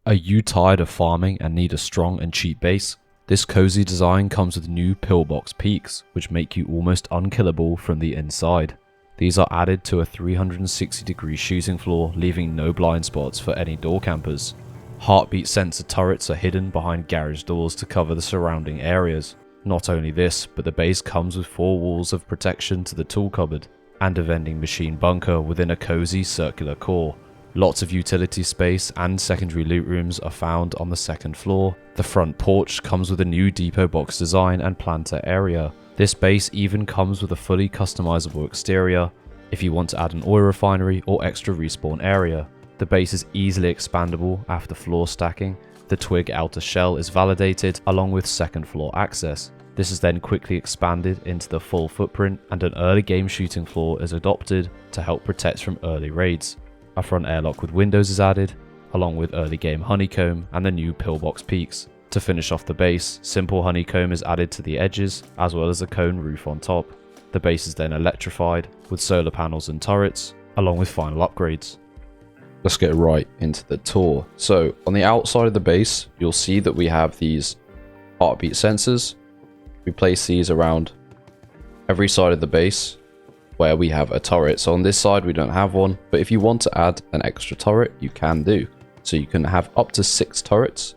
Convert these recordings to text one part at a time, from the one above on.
Are you tired of farming and need a strong and cheap base? This cozy design comes with new Pillbox Peeks, which make you almost unkillable from the inside. These are added to a 360-degree shooting floor, leaving no blind spots for any door campers. Heartbeat sensor turrets are hidden behind garage doors to cover the surrounding areas. Not only this, but the base comes with 4 walls of protection to the tool cupboard, and a vending machine bunker within a cozy circular core. Lots of utility space and secondary loot rooms are found on the 2nd floor. The front porch comes with a new Depo box design and planter area. This base even comes with a fully customizable exterior if you want to add an oil refinery or extra respawn area. The base is easily expandable after floor stacking. The twig outer shell is validated along with 2nd floor access. This is then quickly expanded into the full footprint, and an early game shooting floor is adopted to help protect from early raids. A front airlock with windows is added, along with early game Honeycomb and the new Pillbox Peeks. To finish off the base, simple Honeycomb is added to the edges, as well as a cone roof on top. The base is then electrified with solar panels and turrets, along with final upgrades. Let's get right into the tour. So on the outside of the base, you'll see that we have these heartbeat sensors. We place these around every side of the base where we have a turret. So on this side we don't have one, but if you want to add an extra turret, you can do. So you can have up to 6 turrets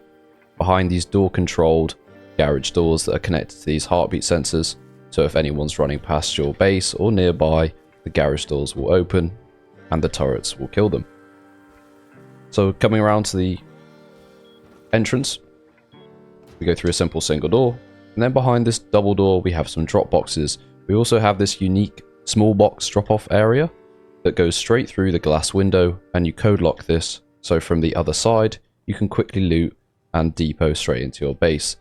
behind these door controlled garage doors that are connected to these heartbeat sensors. So if anyone's running past your base or nearby, the garage doors will open and the turrets will kill them. So coming around to the entrance, we go through a simple single door, and then behind this double door we have some drop boxes. We also have this unique small box drop-off area that goes straight through the glass window, and you code lock this, so from the other side you can quickly loot and depot straight into your base.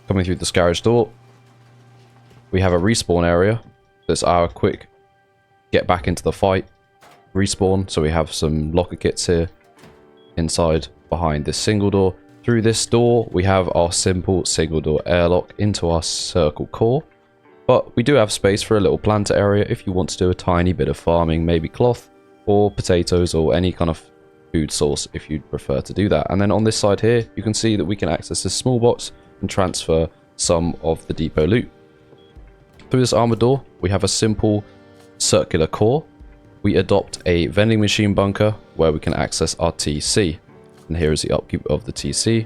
Coming through this garage door, we have a respawn area. That's our quick get back into the fight respawn. So we have some locker kits here inside behind this single door. Through this door we have our simple single door airlock into our circle core. But we do have space for a little planter area if you want to do a tiny bit of farming, maybe cloth or potatoes or any kind of food source if you'd prefer to do that. And then on this side here, you can see that we can access this small box and transfer some of the depot loot. Through this armored door, we have a simple circular core. We adopt a vending machine bunker where we can access our TC. And here is the upkeep of the TC.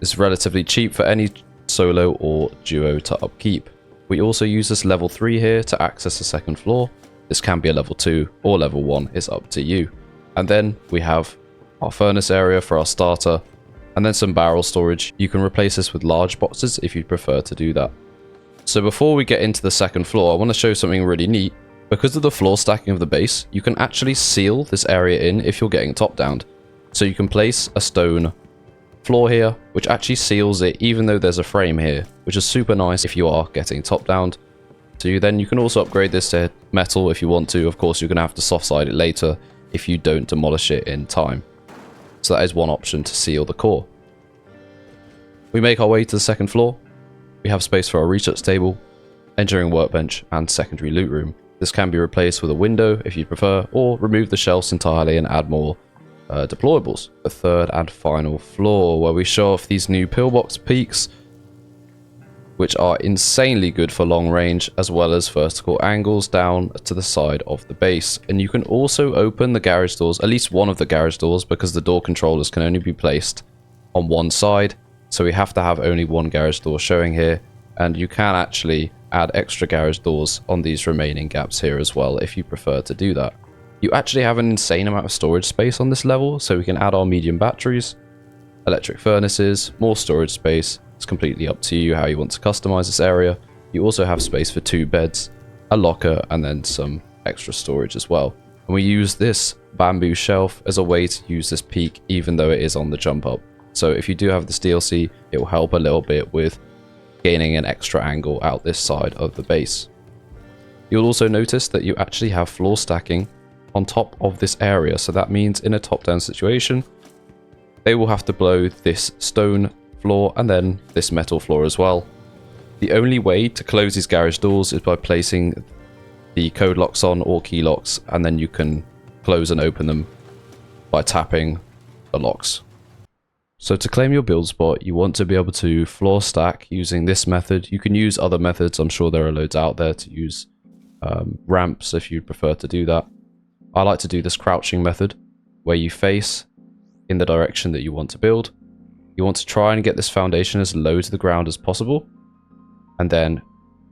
It's relatively cheap for any solo or duo to upkeep. We also use this level 3 here to access the 2nd floor. This can be a level 2 or level 1, it's up to you. And then we have our furnace area for our starter, and then some barrel storage. You can replace this with large boxes if you prefer to do that. So before we get into the 2nd floor, I want to show something really neat. Because of the floor stacking of the base, you can actually seal this area in if you're getting top downed. So you can place a stone floor here, which actually seals it even though there's a frame here, which is super nice if you are getting top downed. So you can also upgrade this to metal if you want to. Of course, you're going to have to soft side it later if you don't demolish it in time. So that is one option to seal the core. We make our way to the 2nd floor. We have space for our research table, engineering workbench, and secondary loot room. This can be replaced with a window if you prefer, or remove the shelves entirely and add more deployables. The 3rd and final floor, where we show off these new Pillbox Peeks, which are insanely good for long range as well as vertical angles down to the side of the base. And you can also open the garage doors, at least one of the garage doors, because the door controllers can only be placed on one side, so we have to have only one garage door showing here. And you can actually add extra garage doors on these remaining gaps here as well if you prefer to do that. You actually have an insane amount of storage space on this level, so we can add our medium batteries, electric furnaces, more storage space. It's completely up to you how you want to customize this area. You also have space for 2 beds, a locker, and then some extra storage as well. And we use this bamboo shelf as a way to use this peak even though it is on the jump up. So if you do have this DLC, it will help a little bit with gaining an extra angle out this side of the base. You'll also notice that you actually have floor stacking on top of this area, so that means in a top-down situation they will have to blow this stone floor and then this metal floor as well. The only way to close these garage doors is by placing the code locks on or key locks, and then you can close and open them by tapping the locks. So to claim your build spot, you want to be able to floor stack using this method. You can use other methods. I'm sure there are loads out there to use ramps if you prefer to do that. I like to do this crouching method where you face in the direction that you want to build. You want to try and get this foundation as low to the ground as possible, and then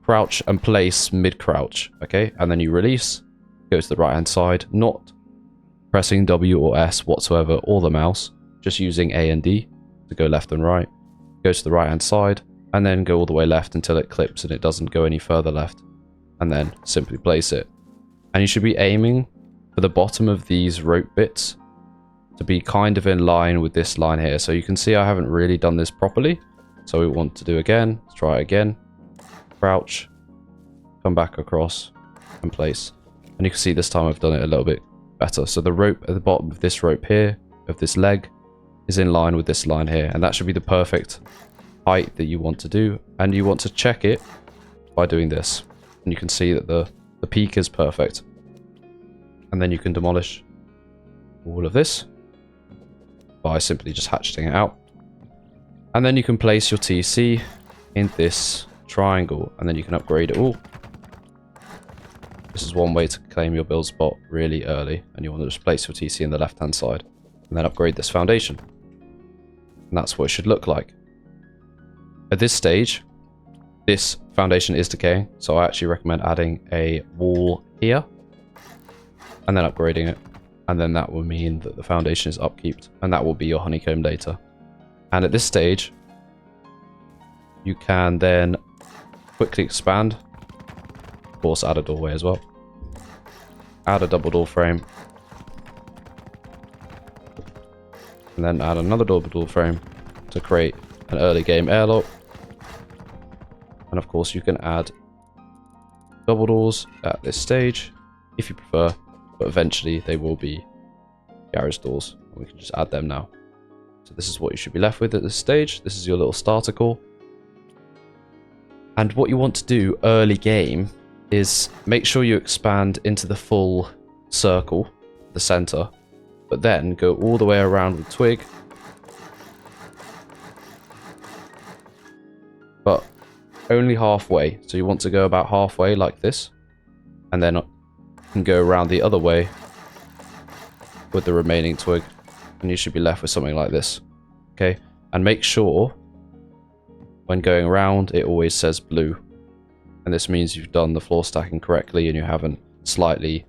crouch and place mid-crouch, okay? And then you release, go to the right-hand side, not pressing W or S whatsoever, or the mouse, just using A and D to go left and right. Go to the right-hand side, and then go all the way left until it clips and it doesn't go any further left, and then simply place it. And you should be aiming for the bottom of these rope bits to be kind of in line with this line here. So you can see I haven't really done this properly. So we want to do again, let's try it again. Crouch, come back across and place. And you can see this time I've done it a little bit better. So the rope at the bottom of this rope here, of this leg, is in line with this line here. And that should be the perfect height that you want to do. And you want to check it by doing this. And you can see that the peak is perfect. And then you can demolish all of this by simply just hatcheting it out. And then you can place your TC in this triangle, and then you can upgrade it all. This is one way to claim your build spot really early, and you want to just place your TC in the left hand side and then upgrade this foundation. And that's what it should look like. At this stage, this foundation is decaying, so I actually recommend adding a wall here and then upgrading it. And then that will mean that the foundation is upkeeped, and that will be your honeycomb later. And at this stage, you can then quickly expand. Of course, add a doorway as well. Add a double door frame. And then add another double door frame to create an early game airlock. And of course, you can add double doors at this stage if you prefer. But eventually they will be garage doors. We can just add them now. So this is what you should be left with at this stage. This is your little starter core. And what you want to do early game is make sure you expand into the full circle, the center, but then go all the way around with twig. But only halfway. So you want to go about halfway like this, and then can go around the other way with the remaining twig, and you should be left with something like this. Okay, and make sure when going around it always says blue, and this means you've done the floor stacking correctly and you haven't slightly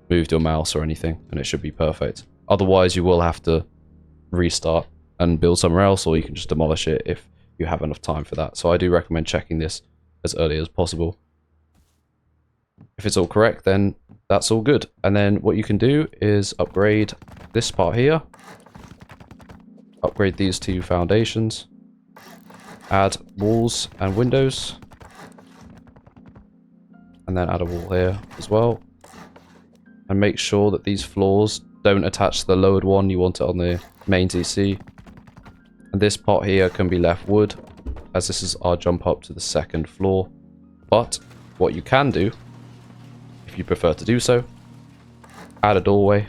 moved your mouse or anything, and it should be perfect. Otherwise you will have to restart and build somewhere else, or you can just demolish it if you have enough time for that. So I do recommend checking this as early as possible. If it's all correct, then that's all good. And then what you can do is upgrade this part here. Upgrade these two foundations. Add walls and windows. And then add a wall here as well. And make sure that these floors don't attach to the lowered one. You want it on the main TC. And this part here can be left wood, as this is our jump up to the second floor. But what you can do, if you prefer to do so, add a doorway,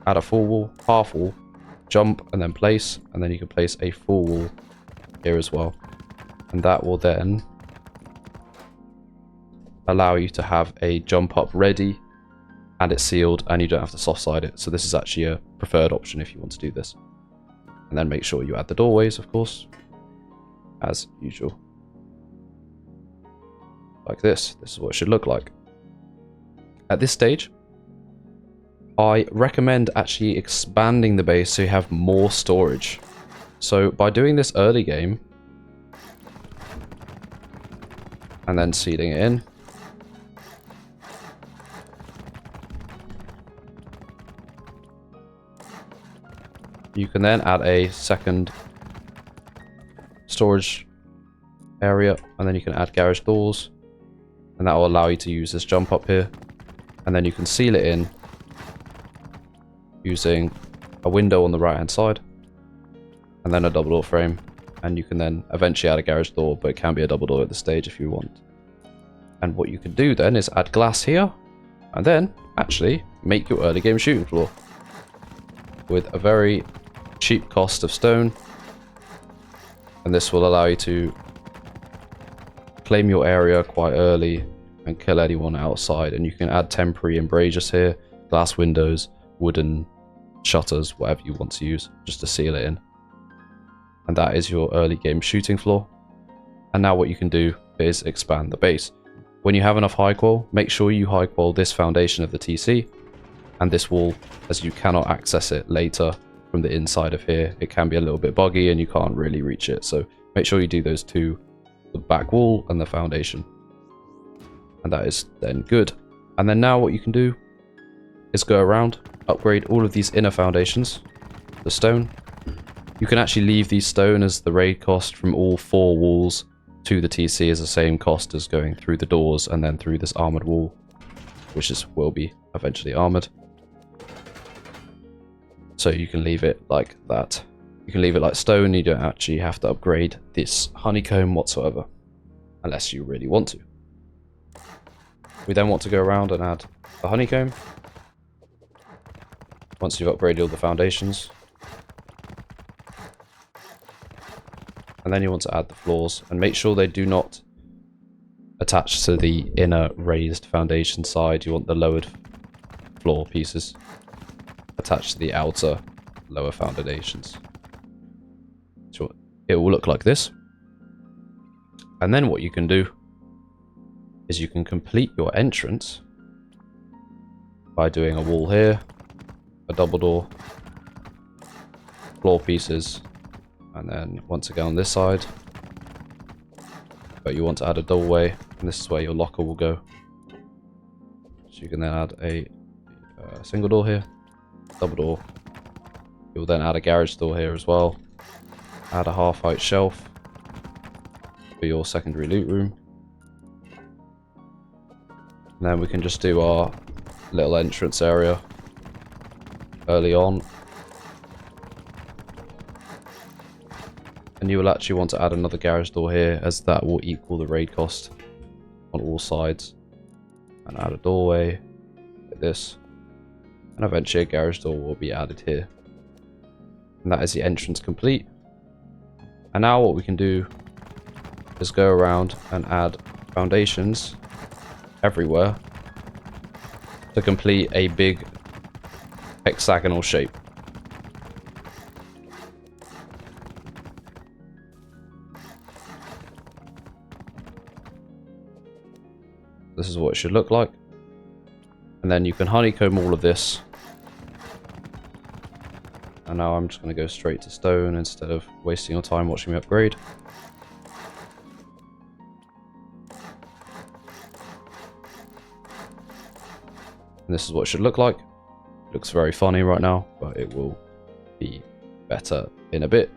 add a full wall, half wall, jump and then place, and then you can place a full wall here as well. And that will then allow you to have a jump up ready, and it's sealed, and you don't have to soft side it. So this is actually a preferred option if you want to do this. And then make sure you add the doorways, of course, as usual. Like this. This is what it should look like. At this stage, I recommend actually expanding the base so you have more storage. So by doing this early game, and then seeding it in, you can then add a second storage area, and then you can add garage doors, and that will allow you to use this jump up here. And then you can seal it in using a window on the right hand side, and then a double door frame, and you can then eventually add a garage door, but it can be a double door at this stage if you want. And what you can do then is add glass here, and then actually make your early game shooting floor. with a very cheap cost of stone, and this will allow you to claim your area quite early and kill anyone outside. And you can add temporary embrasures here, glass windows, wooden shutters, whatever you want to use, just to seal it in. And that is your early game shooting floor. And now what you can do is expand the base. When you have enough high qual, make sure you high qual this foundation of the TC and this wall, as you cannot access it later from the inside of here. It can be a little bit buggy and you can't really reach it. So make sure you do those two, the back wall and the foundation. And that is then good. And then now what you can do is go around, upgrade all of these inner foundations, the stone. You can actually leave these stone as the raid cost from all 4 walls to the TC is the same cost as going through the doors and then through this armored wall, which will be eventually armored. So you can leave it like that. You can leave it like stone. You don't actually have to upgrade this honeycomb whatsoever, unless you really want to. We then want to go around and add the honeycomb. Once you've upgraded all the foundations. And then you want to add the floors and make sure they do not attach to the inner raised foundation side. You want the lowered floor pieces attached to the outer lower foundations. So it will look like this. And then what you can do is you can complete your entrance by doing a wall here, a double door, floor pieces, and then once again on this side. But you want to add a doorway, and this is where your locker will go. So you can then add a single door here, double door. You'll then add a garage door here as well. Add a half-height shelf for your secondary loot room. And then we can just do our little entrance area early on. And you will actually want to add another garage door here, as that will equal the raid cost on all sides. And add a doorway like this. And eventually a garage door will be added here. And that is the entrance complete. And now what we can do is go around and add foundations everywhere to complete a big hexagonal shape. This is what it should look like. And then you can honeycomb all of this. And now I'm just going to go straight to stone instead of wasting your time watching me upgrade. And this is what it should look like. It looks very funny right now, but it will be better in a bit.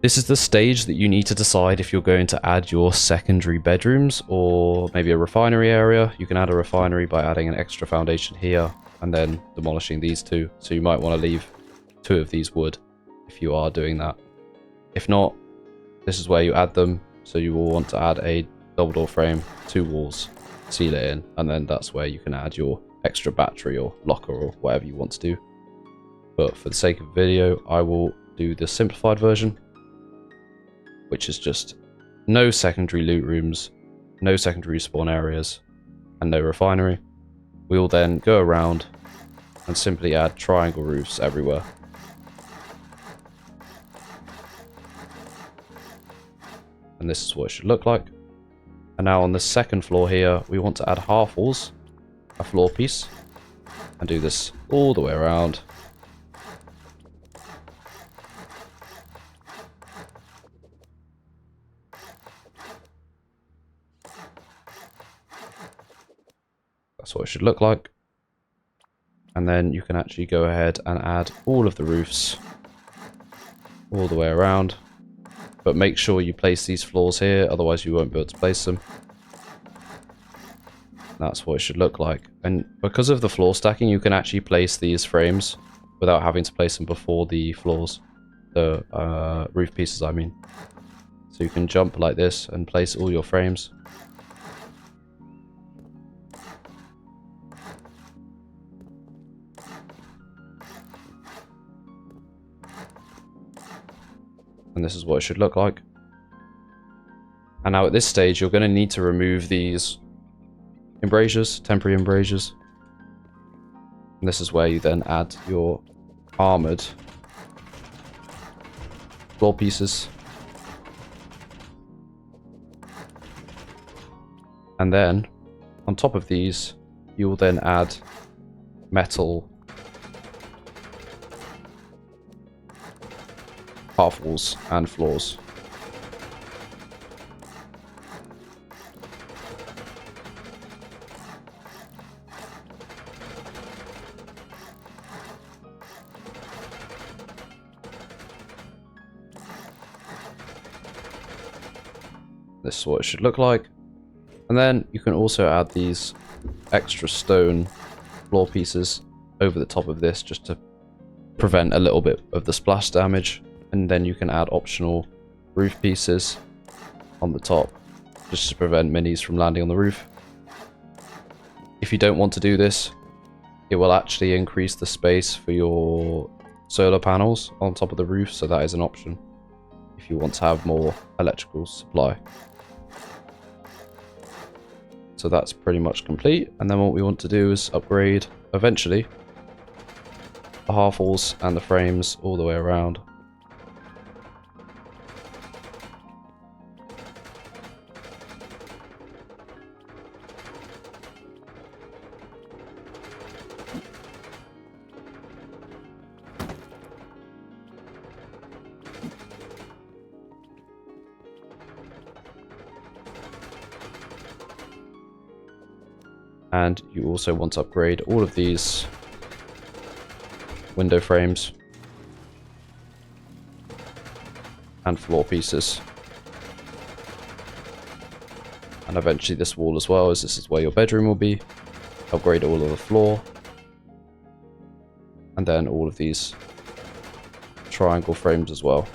This is the stage that you need to decide if you're going to add your secondary bedrooms or maybe a refinery area. You can add a refinery by adding an extra foundation here and then demolishing these two. So you might want to leave 2 of these wood if you are doing that. If not, this is where you add them. So you will want to add a double door frame, 2 walls, seal it in, and then that's where you can add your extra battery or locker or whatever you want to do. But for the sake of video, I will do the simplified version, which is just no secondary loot rooms, no secondary spawn areas, and no refinery. We will then go around and simply add triangle roofs everywhere. And this is what it should look like. And now on the second floor here, we want to add half walls, a floor piece, and do this all the way around. That's what it should look like. And then you can actually go ahead and add all of the roofs all the way around. But make sure you place these floors here, otherwise you won't be able to place them. That's what it should look like. And because of the floor stacking, you can actually place these frames without having to place them before the floors. The roof pieces, I mean. So you can jump like this and place all your frames. And this is what it should look like. And now at this stage, you're going to need to remove these embrasures, temporary embrasures. And this is where you then add your armored floor pieces. And then, on top of these, you will then add metal half walls and floors. This is what it should look like. And then you can also add these extra stone floor pieces over the top of this just to prevent a little bit of the splash damage. And then you can add optional roof pieces on the top just to prevent minis from landing on the roof. If you don't want to do this, it will actually increase the space for your solar panels on top of the roof, so that is an option if you want to have more electrical supply. So that's pretty much complete, and then what we want to do is upgrade eventually the half walls and the frames all the way around. And you also want to upgrade all of these window frames and floor pieces. And eventually this wall as well, as this is where your bedroom will be. Upgrade all of the floor. And then all of these triangle frames as well.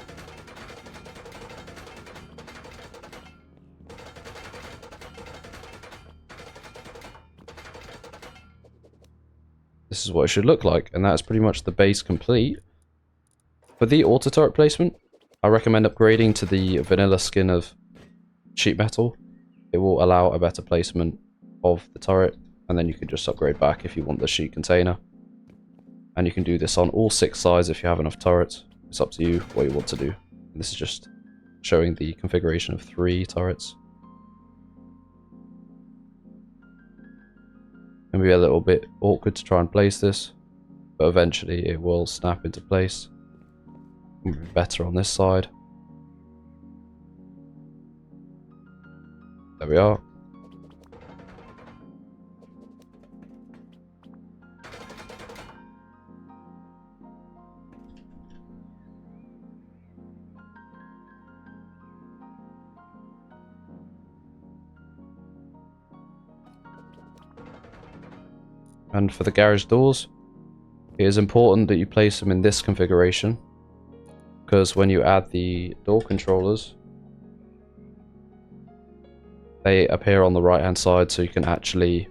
This is what it should look like, and that's pretty much the base complete. For the auto turret placement, I recommend upgrading to the vanilla skin of sheet metal. It will allow a better placement of the turret, and then you can just upgrade back if you want the sheet container. And you can do this on all 6 sides if you have enough turrets. It's up to you what you want to do. And this is just showing the configuration of 3 turrets. Can be a little bit awkward to try and place this, but eventually it will snap into place. It'll be better on this side. There we are. And for the garage doors, it is important that you place them in this configuration, because when you add the door controllers, they appear on the right hand side, so you can actually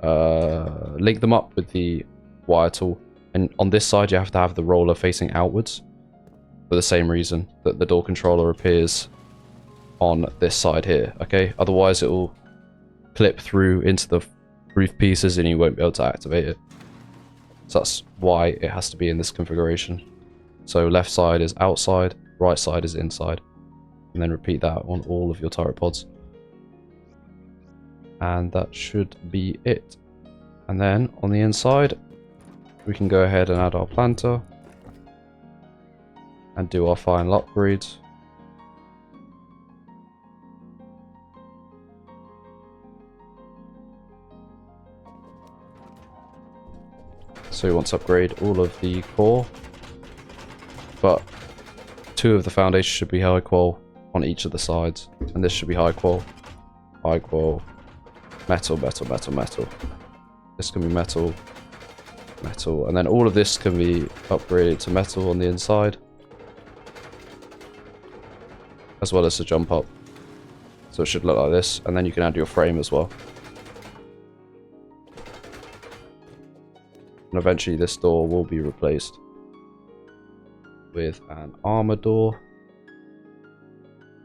link them up with the wire tool. And on this side you have to have the roller facing outwards for the same reason that the door controller appears on this side here. Okay, otherwise it will clip through into the roof pieces and you won't be able to activate it. So that's why it has to be in this configuration. So left side is outside, right side is inside, and then repeat that on all of your turret pods. And that should be it. And then on the inside we can go ahead and add our planter and do our final upgrades. So we want to upgrade all of the core, but 2 of the foundations should be high qual on each of the sides, and this should be high qual, metal, metal, metal, metal. This can be metal, metal, and then all of this can be upgraded to metal on the inside, as well as the jump up. So it should look like this, and then you can add your frame as well. And eventually this door will be replaced. with an armor door.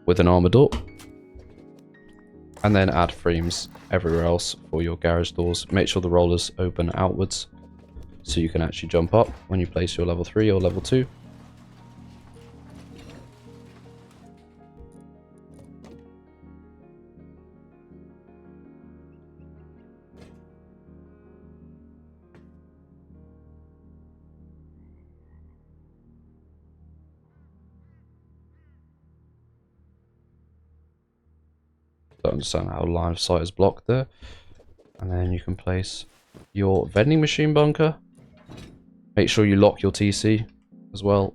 With an armor door. And then add frames everywhere else for your garage doors. Make sure the rollers open outwards so you can actually jump up when you place your level 3 or level 2. Don't understand how line of sight is blocked there. And then you can place your vending machine bunker. Make sure you lock your TC as well.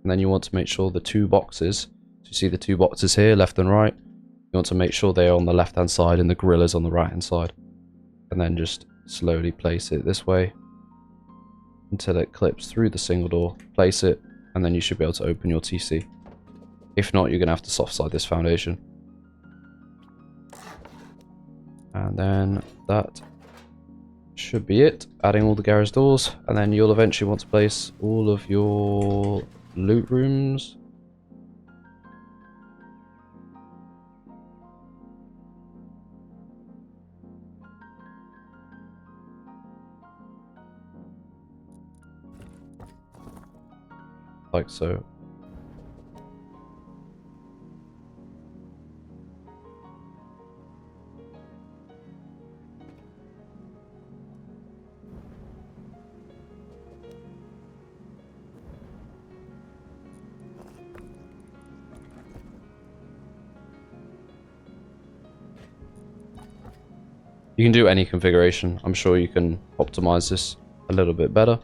And then you want to make sure the 2 boxes, so you see the 2 boxes here, left and right. You want to make sure they are on the left hand side and the grill is on the right hand side. And then just slowly place it this way until it clips through the single door. Place it, and then you should be able to open your TC. If not, you're going to have to soft side this foundation. And then that should be it. Adding all the garage doors, and then you'll eventually want to place all of your loot rooms. Like so. You can do any configuration. I'm sure you can optimize this a little bit better.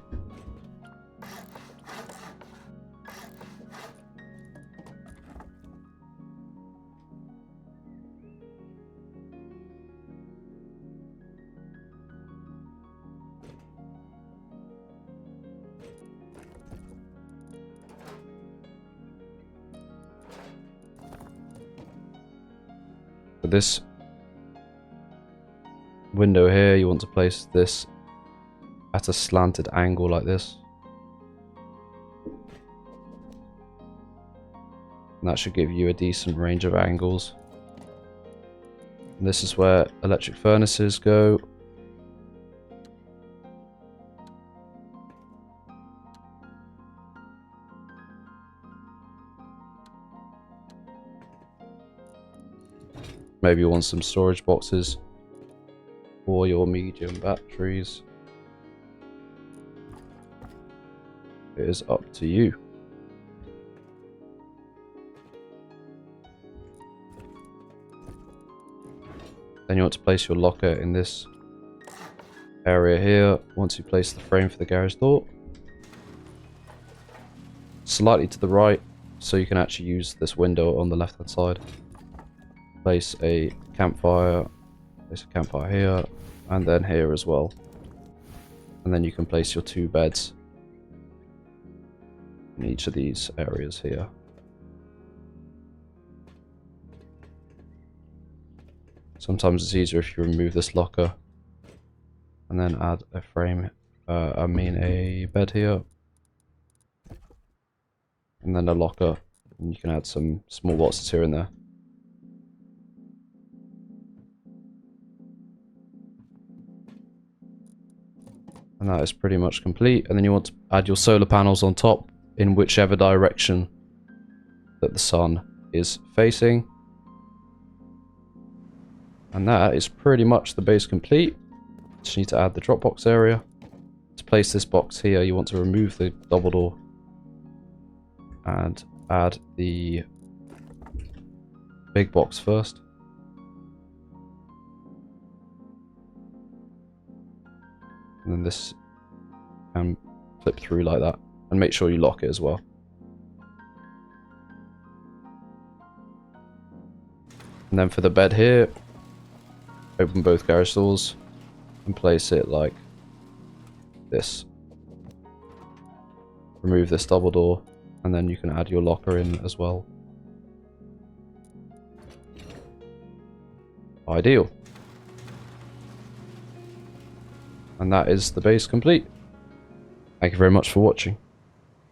For this window here, you want to place this at a slanted angle like this. And that should give you a decent range of angles. And this is where electric furnaces go. Maybe you want some storage boxes for your medium batteries. It is up to you. Then you want to place your locker in this area here. Once you place the frame for the garage door, slightly to the right, so you can actually use this window on the left hand side. Place a campfire. Place a campfire here, and then here as well. And then you can place your 2 beds in each of these areas here. Sometimes it's easier if you remove this locker and then add a frame, a bed here. And then a locker, and you can add some small boxes here and there. And that is pretty much complete. And then you want to add your solar panels on top in whichever direction that the sun is facing. And that is pretty much the base complete. Just need to add the Dropbox area. To place this box here, you want to remove the double door and add the big box first. And then this can flip through like that. And make sure you lock it as well. And then for the bed here, open both garage doors and place it like this. Remove this double door, and then you can add your locker in as well. Ideal. And that is the base complete. Thank you very much for watching.